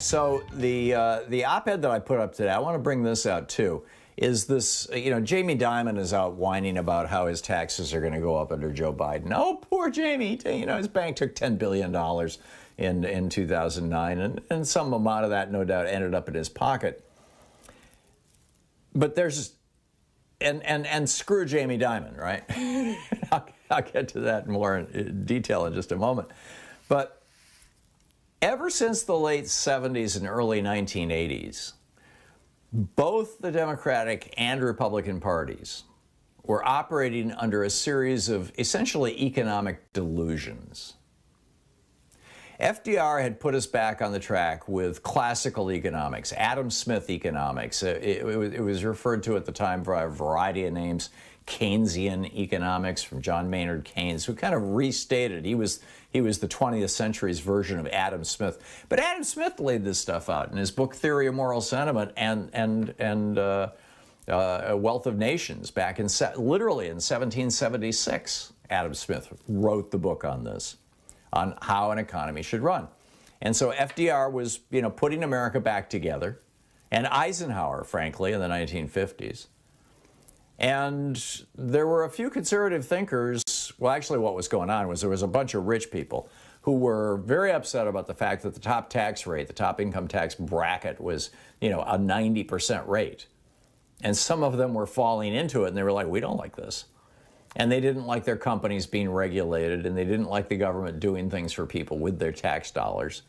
So the op-ed that I put up today, I want to bring this out too, is this, Jamie Dimon is out whining about how his taxes are going to go up under Joe Biden. Oh, poor Jamie, his bank took $10 billion in 2009, and some amount of that, no doubt, ended up in his pocket. But there's, and screw Jamie Dimon, right? I'll get to that more in detail in just a moment. But ever since the late 70s and early 1980s, both the Democratic and Republican parties were operating under a series of essentially economic delusions. FDR had put us back on the track with classical economics, Adam Smith economics. It was referred to at the time by a variety of names. Keynesian economics from John Maynard Keynes, who kind of restated. He was the 20th century's version of Adam Smith. But Adam Smith laid this stuff out in his book Theory of Moral Sentiment and Wealth of Nations back in literally in 1776. Adam Smith wrote the book on this, on how an economy should run. And so FDR was, putting America back together, and Eisenhower, frankly, in the 1950s. And there were a few conservative thinkers. Well, actually what was going on was there was a bunch of rich people who were very upset about the fact that the top tax rate, the top income tax bracket was, a 90% rate. And some of them were falling into it, and they were like, we don't like this. And they didn't like their companies being regulated, and they didn't like the government doing things for people with their tax dollars.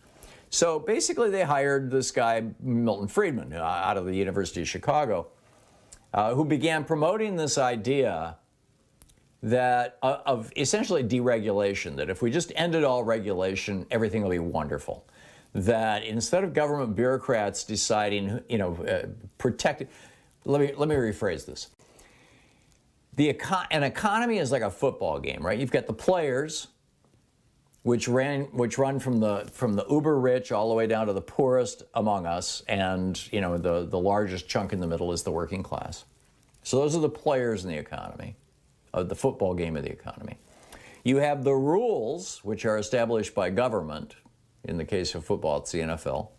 So basically they hired this guy, Milton Friedman, out of the University of Chicago, who began promoting this idea that of essentially deregulation, that if we just ended all regulation, everything will be wonderful. That instead of government bureaucrats deciding, protecting, let me rephrase this. An economy is like a football game, right? You've got the players, which run from the uber rich all the way down to the poorest among us, and the largest chunk in the middle is the working class. So those are the players in the economy, the football game of the economy. You have the rules, which are established by government. In the case of football, it's the NFL.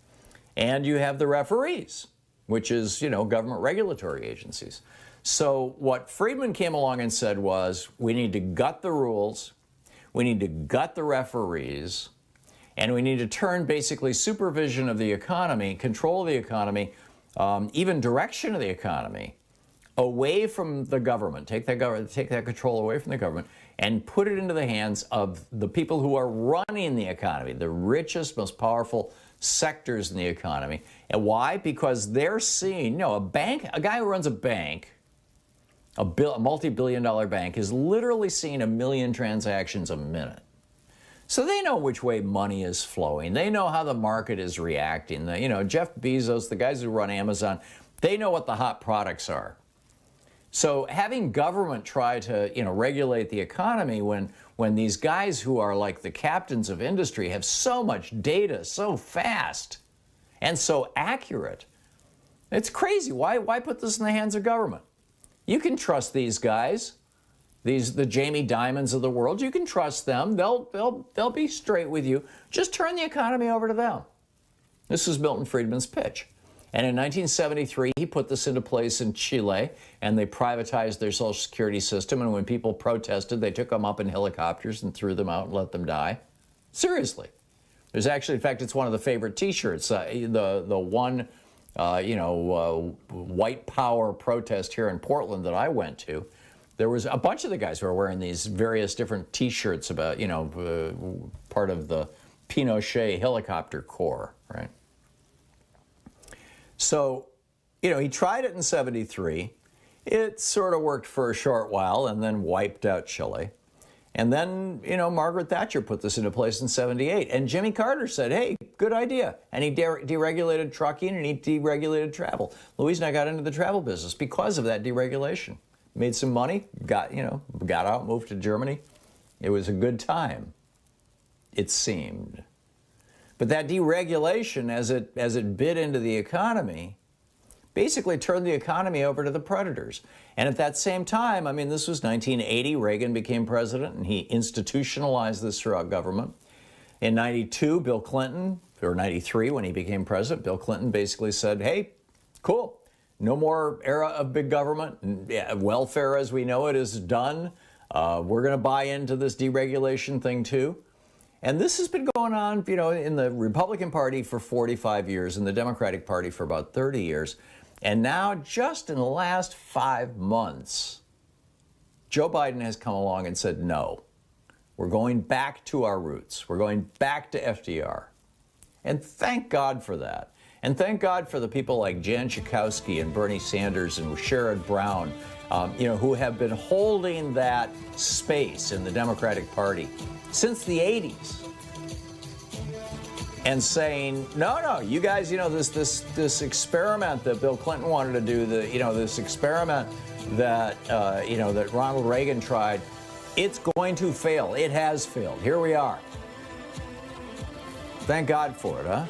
And you have the referees, which is, government regulatory agencies. So what Friedman came along and said was, we need to gut the rules, we need to gut the referees, and we need to turn basically supervision of the economy, control of the economy, even direction of the economy, away from the government. Take that control away from the government and put it into the hands of the people who are running the economy, the richest, most powerful sectors in the economy. And why? Because they're seeing, a guy who runs a bank, a multi-billion-dollar bank, is literally seeing 1 million transactions a minute. So they know which way money is flowing. They know how the market is reacting. Jeff Bezos, the guys who run Amazon, they know what the hot products are. So having government try to, regulate the economy when these guys who are like the captains of industry have so much data, so fast, and so accurate, it's crazy. Why put this in the hands of government? You can trust these guys, the Jamie Dimons of the world. You can trust them. They'll be straight with you. Just turn the economy over to them. This is Milton Friedman's pitch. And in 1973, he put this into place in Chile, and they privatized their Social Security system. And when people protested, they took them up in helicopters and threw them out and let them die. Seriously. There's actually, in fact, it's one of the favorite T-shirts. The one white power protest here in Portland that I went to, there was a bunch of the guys who were wearing these various different T-shirts about, part of the Pinochet helicopter corps, right? So, he tried it in 73. It sort of worked for a short while and then wiped out Chile. And then, Margaret Thatcher put this into place in 78. And Jimmy Carter said, hey, good idea. And he deregulated trucking and he deregulated travel. Louise and I got into the travel business because of that deregulation. Made some money, got out, moved to Germany. It was a good time, it seemed. But that deregulation, as it bit into the economy, basically turned the economy over to the predators. And at that same time, this was 1980, Reagan became president, and he institutionalized this throughout government. In 92, Bill Clinton or 93 when he became president, Bill Clinton basically said, hey, cool. No more era of big government. Welfare as we know it is done. We're going to buy into this deregulation thing too. And this has been going on, in the Republican Party for 45 years, in the Democratic Party for about 30 years. And now, just in the last 5 months, Joe Biden has come along and said, no, we're going back to our roots. We're going back to FDR. And thank God for that. And thank God for the people like Jan Schakowsky and Bernie Sanders and Sherrod Brown, who have been holding that space in the Democratic Party since the 80s. And saying, no, you guys, this experiment that Bill Clinton wanted to do, this experiment that, that Ronald Reagan tried, it's going to fail. It has failed. Here we are. Thank God for it, huh?